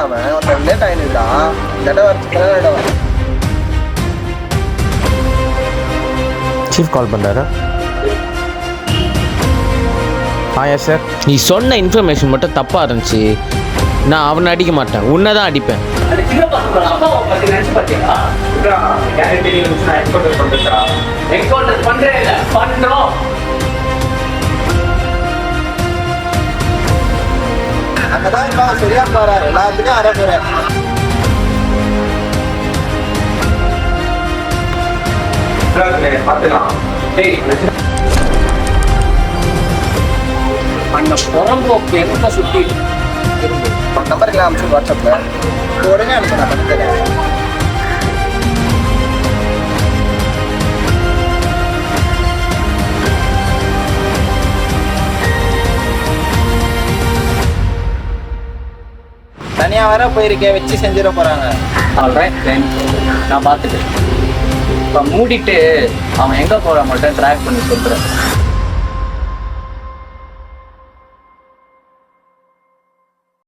அவன் ஒருத்தன் லேட் ஆகிட்டான் இடம் சீஃப் கால் பண்ணுறாரு. Yes sir. நீ சொன்ன இன்ஃபர்மேஷன் மட்டும் தப்பாக இருந்துச்சு, நான் அவனை அடிக்க மாட்டேன், உன்னை தான் அடிப்பேன். அங்கதான் சரியா பாரு, எல்லாத்துக்கும் அரை போறேன். அந்த புறம்போக்கு எங்க சுற்றி நம்பருக்குலாம் அனுப்பிச்சு வாட்ஸ்அப்ல உடனே அனுப்பி நான் பண்ணிக்கிறேன். தனியா வர போயிருக்கேன், வச்சு செஞ்சிட போறாங்க. நான் பார்த்துட்டேன். இப்போ மூடிட்டு அவன் எங்கே போகிற மட்டும் ட்ராக் பண்ணி சொல்கிறேன்.